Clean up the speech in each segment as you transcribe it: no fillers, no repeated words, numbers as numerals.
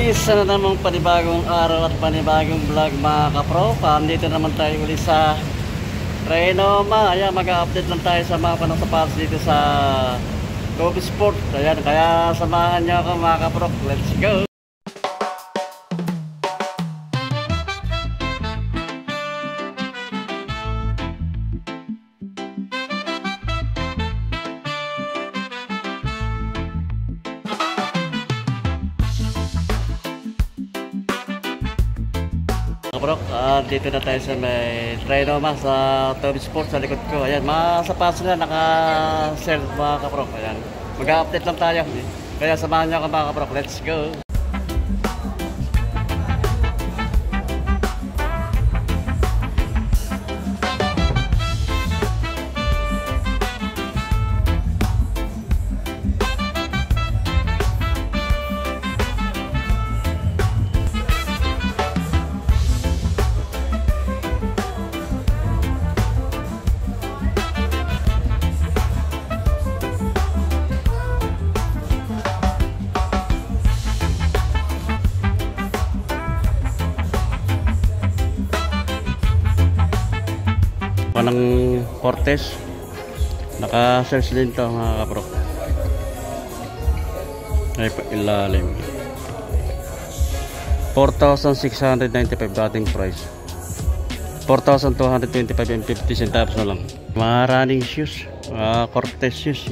Isa na namang panibagong araw at panibagong vlog mga kapro. Dito naman tayo uli sa Trinoma. Ayan, mag-update lang tayo sa mga panang sapatos dito sa Kobe Sport. Ayan, kaya samahan nyo ako mga kapro. Let's go! Bro, dito na tayo sa may Trinoma sa Kobe Sport sa likod ko. Ayan, mga sapatos na naka-sell mga kaprok. Ayan, mag-update lang tayo. Kaya samahan nyo ako mga kaprok. Let's go! Ng Cortez naka-search din to mga kapro. Ay pa ilalim 4,695 dating price, 4,225.50 centavos na lang. Mga running shoes, Cortez shoes,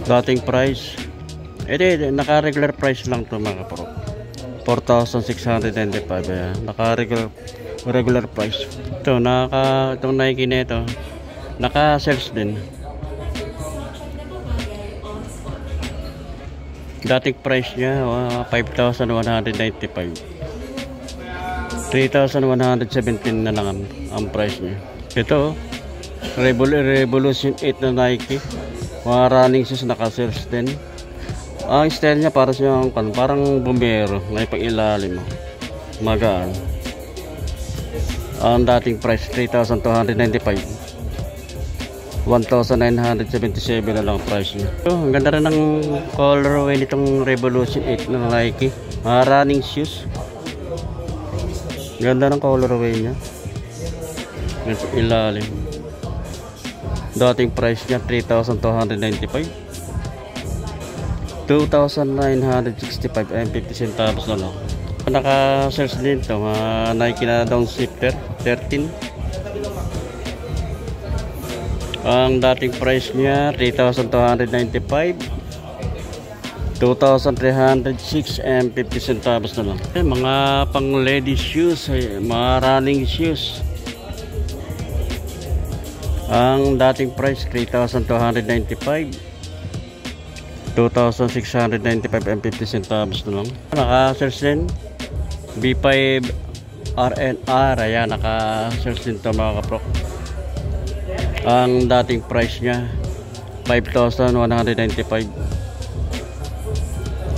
dating price naka-regular price lang to mga kapro, 4,695. Naka-regular price. Ito, itong Nike na ito, naka-search din. Dating price niya 5,195. 3,117 na lang ang price niya. Ito, Revolution 8 na Nike. Mga running shoes, naka-search din. Ang style niya parang bumero, may pang-ilalim, magaan. Ang dating price 3,295, 1,977 na lang price niya. Ang ganda rin ng colorway nitong Revolution 8 ng Nike. Mga running shoes, ganda ng colorway niya, ilalim. Dating price niya 3,295, 2,965 and 50 centavos na lang. Naka-search din ito, Nike na Downshifter 13. Ang dating price niya 3,295, 2,306 and 50 centavos na lang. Mga pang ladies shoes, mga running shoes. Ang dating price 3,295, 2,695 and 50 centavos na lang. Naka-search din B5 RNR. Ayan, naka-search din ito mga kaprok. Ang dating price nya 5,195,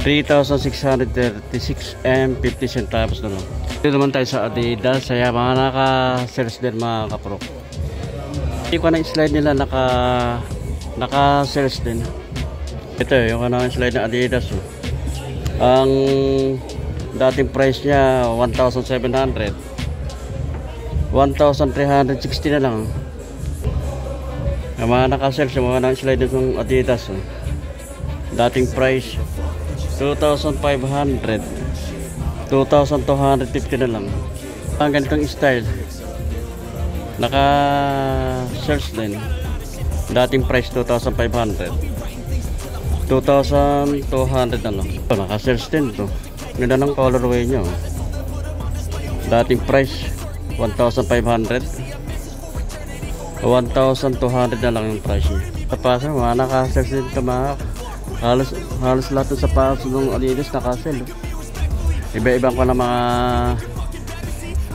3,636 and 50 centavos na lang. Dito naman tayo sa Adidas. Ayan, mga naka-search din mga kaprok. Hindi ko na slide nila, naka-search din. Ito yung slide na Adidas. Ang dating price niya 1,700, 1,360 na lang. Yung mga naka-sell sa mga slide ng Adidas, dating price 2,500, 2,250 na lang. Ang ganitong style, naka-search din, dating price 2,500, 2,200 na lang. Naka-search din ito. Ganda ng colorway nyo. Dating price 1,500, 1,200 na lang yung price nyo. Tapos mga naka-search din ito mga. Halos lahat ng sapatos ng Adidas naka-sell. Iba-ibang ko na mga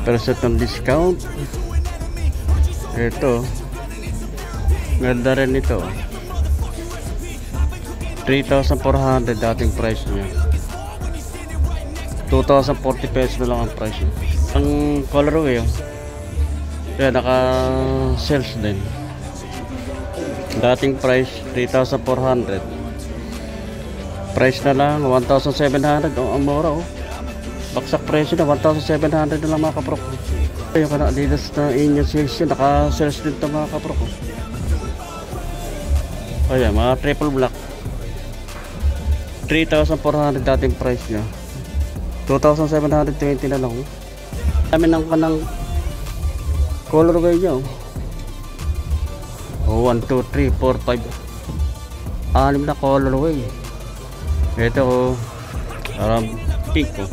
percent ng discount. Ito, ganda rin ito, 3,400 dating price niya, 2,040 pesos na lang ang price niya. Ang colorway kaya naka-sales din. Dating price 3,400, Price na lang 1,700. Oh, ang mura oh. Baksak presyo na 1,700 na lang mga kaprok. Yung kana Adidas na inyo sales yun, naka-sales din ito mga kaprok. Ayan, mga triple black 3,400 dating price nyo, 2,720 na lang. Dami ng kanang colorway nyo. 1, 2, 3, 4, 5 6 na colorway. Ito oh, parang pink oh.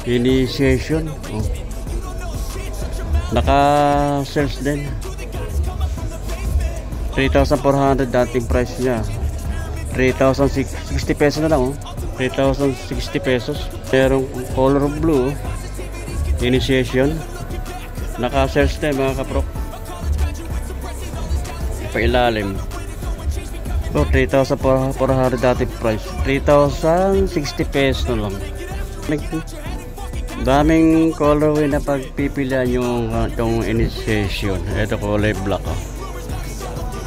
Initiation oh. Naka-sales din 3,400 dating price nya, 3,060 pesos na lang oh. 3,060 pesos. Merong color blue initiation, naka-sales din mga kaprok. Pailalim oh, 3,400 dating price, 3,060 pesos na lang. Daming colorway na pagpipilian yung initiation. Ito kulay black oh.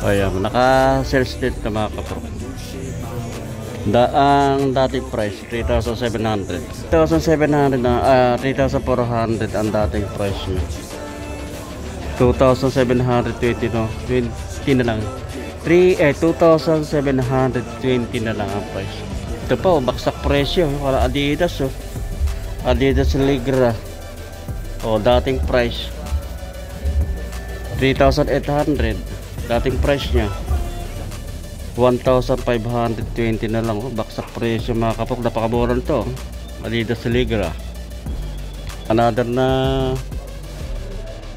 Ayan, naka-sales din na mga kaprok. Ang dating price 3,700. 3,700 na 3,400 ang dating price nyo. 2,720 no, 20 na lang. 2,720 na lang ang price. Ito pa oh, baksak presyo. Wala Adidas oh. Adidas Ligra oh, dating price 3,800. Dating price nya 1,520 na lang oh. Baksak presyo mga kapok. Napakamura to Adidas Ligra. Another na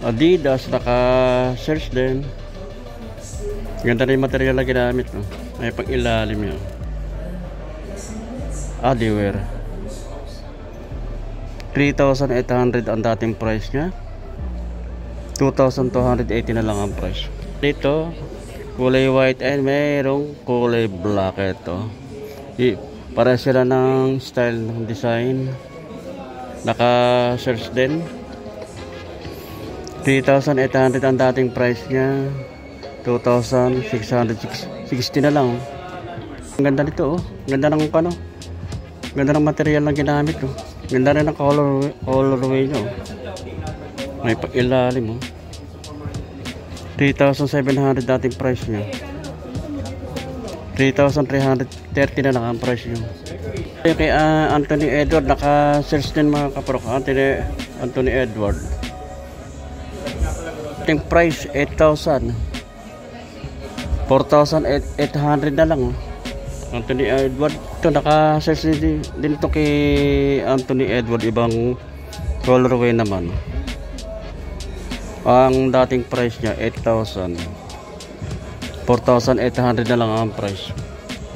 Adidas naka-search din. Ganda na yung material na ginamit oh. May pang ilalim yun. Adiwear 3,800 ang dating price nya, 2,280 na lang ang price. Dito kulay white and mayroong kulay black. Ito para sila ng style ng design. Naka-search din 3,800 ang dating price nya, 2,660 na lang. Ang ganda nito oh. Ganda ng ano, ganda ng material na ginamit oh. Ganda rin ang colorway nyo. May pag-ilalim oh. 3,700 dating price nyo, 3,330 na lang ang price nyo. Kay Anthony Edward naka-search din mga kaprok. Anthony Edward dating price 8,000, 4,800 na lang oh. Anthony Edward ito, naka-search din ito kay Anthony Edward. Ibang colorway naman. Ang dating price nya 8,000, 4,800 na lang ang price.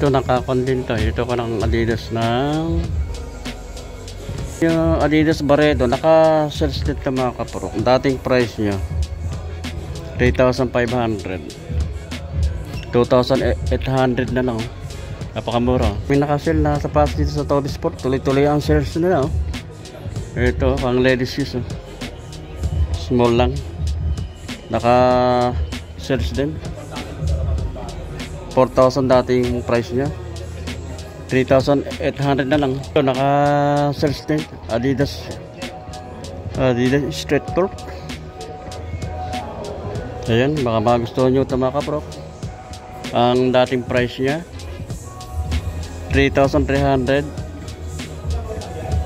Ito nakakondin to. Ito ka ng Adidas ng yung Adidas Barredo. Naka-search din ito mga kaprok. Ang dating price nya 3,500, 2,800 na lang. Napakamura. May naka-sale na sa pass dito sa Toby Sport. Tuloy-tuloy ang sales nila oh. Ito pang ladies shoes oh. Small lang. Naka-sales din 4,000 dating price nya, 3,800 na lang. Ito naka-sales din Adidas Street Talk. Ayan, baka magustuhan nyo ito mga kaprok. Ang dating price nya 3,300,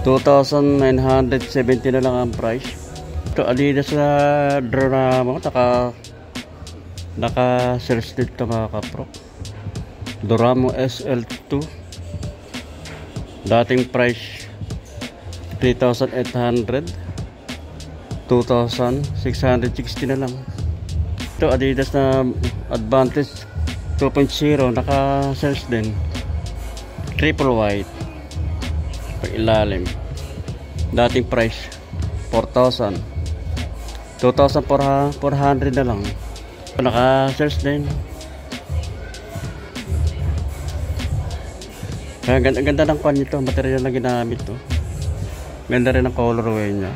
2,970 na lang ang price. Ito Adidas na Doramo. Naka-search dito mga kaprok. Doramo SL2. Dating price 3,800, 2,660 na lang. Ito Adidas na Advantage 2.0. Naka-search din. Triple white. Pag-ilalim. Dating price 4,000, 2,400 na lang. Naka-search din. Ang ganda ng pan nito. Material na ginamit to. Ganda rin ang colorway nya.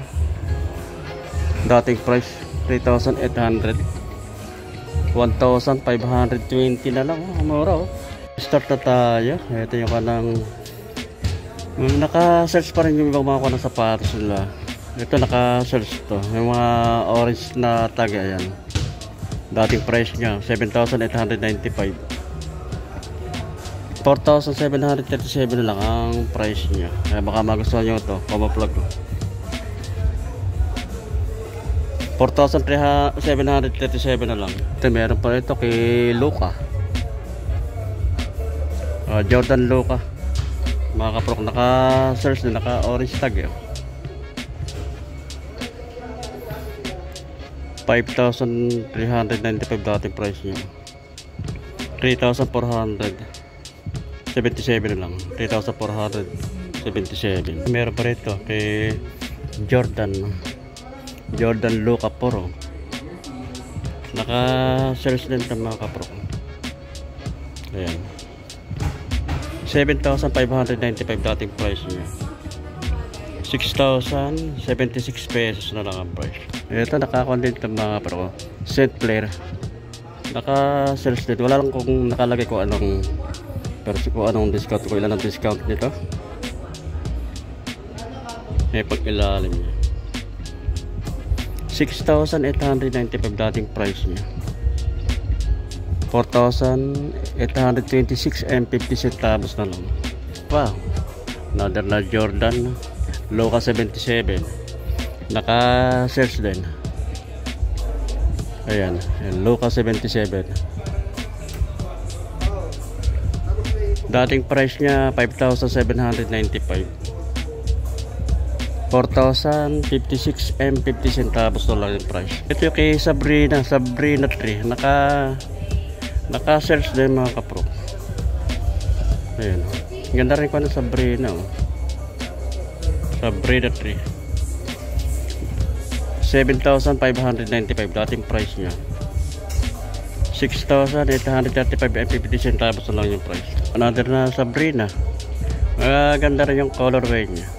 Dating price 3,800, 1,520 na lang. Mura oh. Start na tayo. Ito yung kanang naka-search pa rin yung ibang mga kanang sapatos nila. Ito naka-search to. Yung mga orange na tag, ayan. Dating price niya 7,895. 4,737 na lang ang price niya. Kaya baka magustuhan nyo ito. Pamaplug ko. 4,737 na lang. Ito meron pa ito kay Luka. Jordan Luka. Mga kaprok, naka-search na, naka-orange tag yun. 5,395 dating price niya. 3,477 na lang. 3,477. Meron pa rito kay Jordan Luka Poro. Naka-search din ito mga kaprok. Ayan. 7,595 dating price niya. 6,076 pesos na lang ang price. Ito naka-content ng mga pro. Set player. Naka-search din. Wala lang kung nakalagay ko anong discount ko. Ilan ang discount nito. May pag-ilalim niya. 6,895 dating price niya. 4,826 and 50 centavos na lang. Wow, another na Jordan Luka 77. Naka-search din. Ayan, Luka 77. Dating price niya 5,795. 4,056 and 50 centavos na lang yung price. Ito yung kay Sabrina 3. Naka-search din mga kapro. Ayan. Ganda rin ko ng Sabrina. Sabrina 3. 7,595 dating price niya. 6,835 and 50 centavos na lang yung price. Another na Sabrina. Ganda rin yung colorway niya.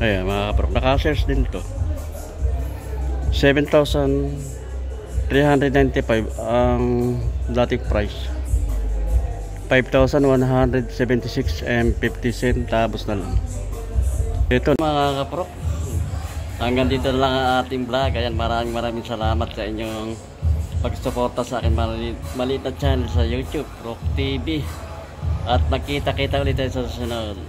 Ayan mga kapro. Naka-search din to. 7,395 ang dating price. 5,176 and 50 centavos na lang. Ito mga kapro, hanggang dito na lang ang ating vlog. Ayan, maraming salamat sa inyong pagsuporta sa akin maliit na channel sa YouTube, Rock TV. At magkita-kita ulit tayo sa susunod.